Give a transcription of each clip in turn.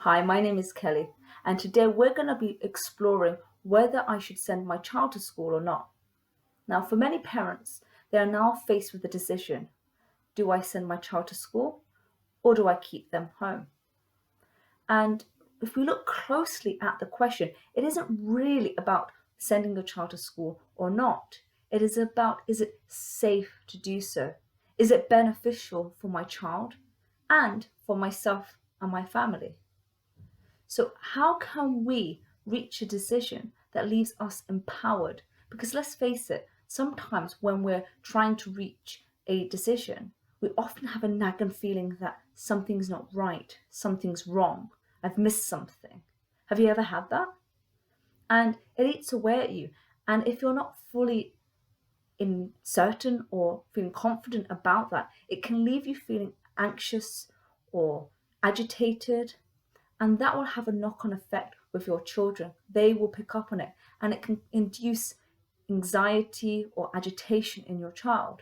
Hi, my name is Kelly, and today we're going to be exploring whether I should send my child to school or not. Now, for many parents, they are now faced with the decision: do I send my child to school or do I keep them home? And if we look closely at the question, it isn't really about sending your child to school or not. It is about, is it safe to do so? Is it beneficial for my child and for myself and my family? So, how can we reach a decision that leaves us empowered? Because let's face it, sometimes when we're trying to reach a decision, we often have a nagging feeling that something's not right, something's wrong, I've missed something. Have you ever had that? And it eats away at you. And if you're not fully certain or feeling confident about that, it can leave you feeling anxious or agitated, and that will have a knock-on effect with your children. They will pick up on it, and it can induce anxiety or agitation in your child.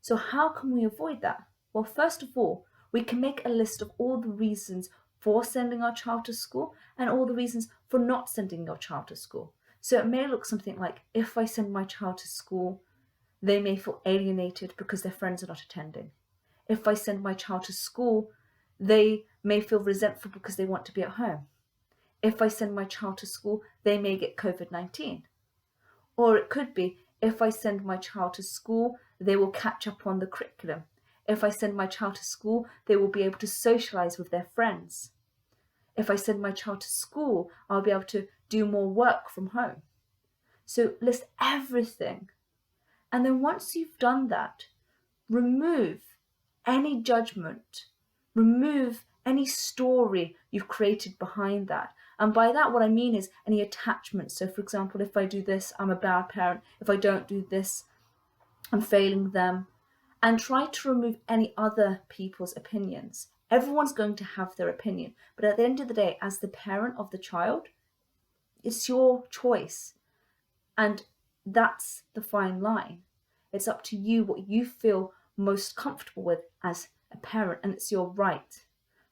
So how can we avoid that? Well, first of all, we can make a list of all the reasons for sending our child to school and all the reasons for not sending your child to school. So it may look something like, if I send my child to school, they may feel alienated because their friends are not attending. If I send my child to school, they may feel resentful because they want to be at home. If I send my child to school, they may get COVID-19. Or it could be, if I send my child to school, they will catch up on the curriculum. If I send my child to school, they will be able to socialize with their friends. If I send my child to school, I'll be able to do more work from home. So list everything. And then once you've done that, remove any judgment, remove any story you've created behind that. And by that, what I mean is any attachment. So for example, if I do this, I'm a bad parent. If I don't do this, I'm failing them. And try to remove any other people's opinions. Everyone's going to have their opinion. But at the end of the day, as the parent of the child, it's your choice. And that's the fine line. It's up to you what you feel most comfortable with as a parent, and it's your right.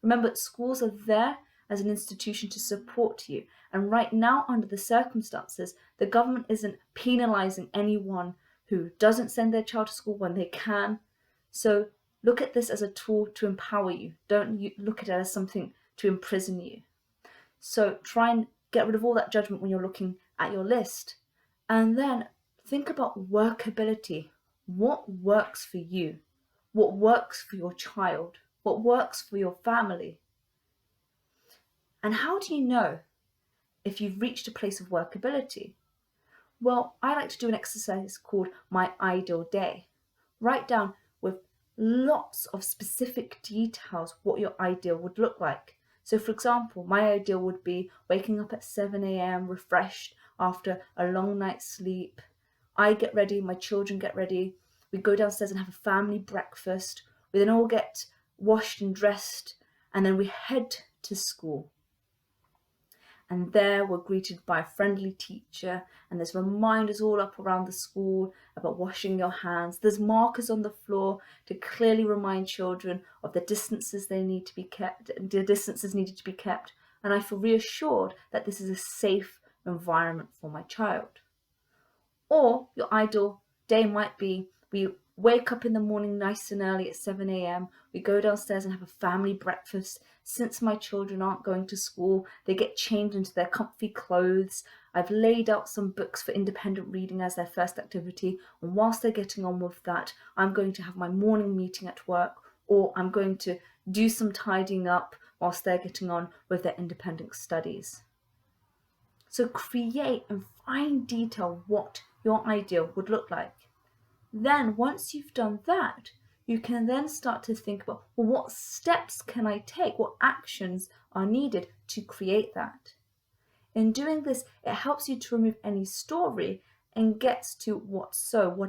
Remember, schools are there as an institution to support you. And right now, under the circumstances, the government isn't penalizing anyone who doesn't send their child to school when they can. So look at this as a tool to empower you. Don't look at it as something to imprison you. So try and get rid of all that judgment when you're looking at your list. And then think about workability. What works for you? What works for your child? What works for your family? And how do you know if you've reached a place of workability? Well, I like to do an exercise called My Ideal Day. Write down with lots of specific details what your ideal would look like. So for example, my ideal would be waking up at 7 a.m. refreshed after a long night's sleep. I get ready, my children get ready. We go downstairs and have a family breakfast. We then all get washed and dressed, and then we head to school. And there we're greeted by a friendly teacher, and there's reminders all up around the school about washing your hands. There's markers on the floor to clearly remind children of the distances they need to be kept, the distances needed to be kept. And I feel reassured that this is a safe environment for my child. Or your ideal day might be, we wake up in the morning nice and early at 7 a.m. We go downstairs and have a family breakfast. Since my children aren't going to school, they get changed into their comfy clothes. I've laid out some books for independent reading as their first activity. And whilst they're getting on with that, I'm going to have my morning meeting at work, or I'm going to do some tidying up whilst they're getting on with their independent studies. So create and fine detail what your ideal would look like. Then once you've done that, you can then start to think about, well, what steps can I take? What actions are needed to create that? In doing this, it helps you to remove any story and gets to what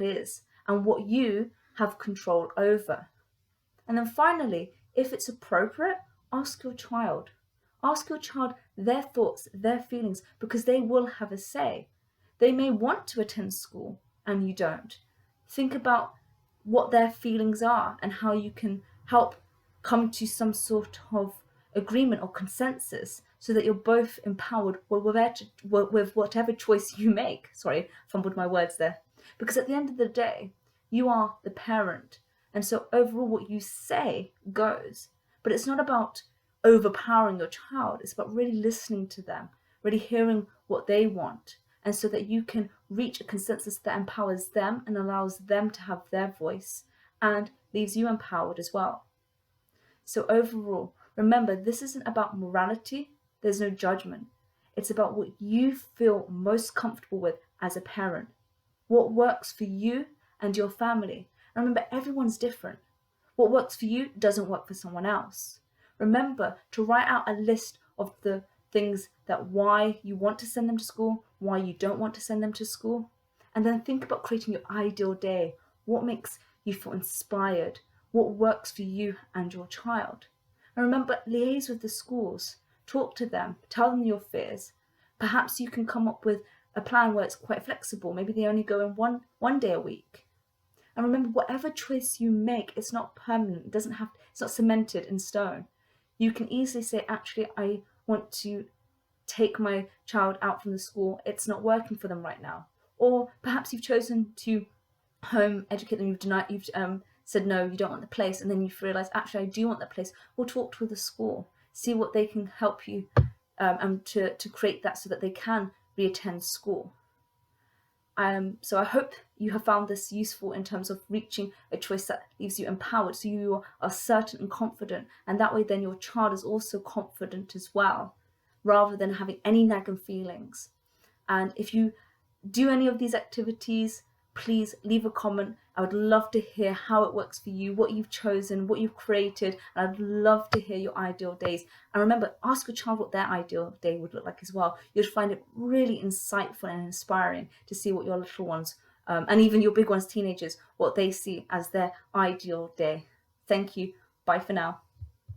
is, and what you have control over. And then finally, if it's appropriate, ask your child. Ask your child their thoughts, their feelings, because they will have a say. They may want to attend school and you don't. Think about what their feelings are and how you can help come to some sort of agreement or consensus so that you're both empowered with whatever choice you make. Sorry, fumbled my words there. Because at the end of the day, you are the parent. And so overall what you say goes. But it's not about overpowering your child. It's about really listening to them, really hearing what they want. And so that you can reach a consensus that empowers them and allows them to have their voice and leaves you empowered as well. So overall, remember, this isn't about morality. There's no judgment. It's about what you feel most comfortable with as a parent. What works for you and your family. And remember, everyone's different. What works for you doesn't work for someone else. Remember to write out a list of the things that why you want to send them to school, why you don't want to send them to school. And then think about creating your ideal day. What makes you feel inspired? What works for you and your child? And remember, liaise with the schools. Talk to them. Tell them your fears. Perhaps you can come up with a plan where it's quite flexible. Maybe they only go in one day a week. And remember, whatever choice you make, it's not permanent. It's not cemented in stone. You can easily say, actually, I want to take my child out from the school. It's not working for them right now. Or perhaps you've chosen to home educate them. You've said no, you don't want the place, and then you've realised actually I do want that place. We'll talk to the school, see what they can help you to create that so that they can reattend school. So I hope you have found this useful in terms of reaching a choice that leaves you empowered, so you are certain and confident, and that way then your child is also confident as well, rather than having any nagging feelings. And if you do any of these activities, please leave a comment. I would love to hear how it works for you, what you've chosen, what you've created, and I'd love to hear your ideal days. And remember, ask your child what their ideal day would look like as well. You'll find it really insightful and inspiring to see what your little ones, and even your big ones, teenagers, what they see as their ideal day. Thank you. Bye for now.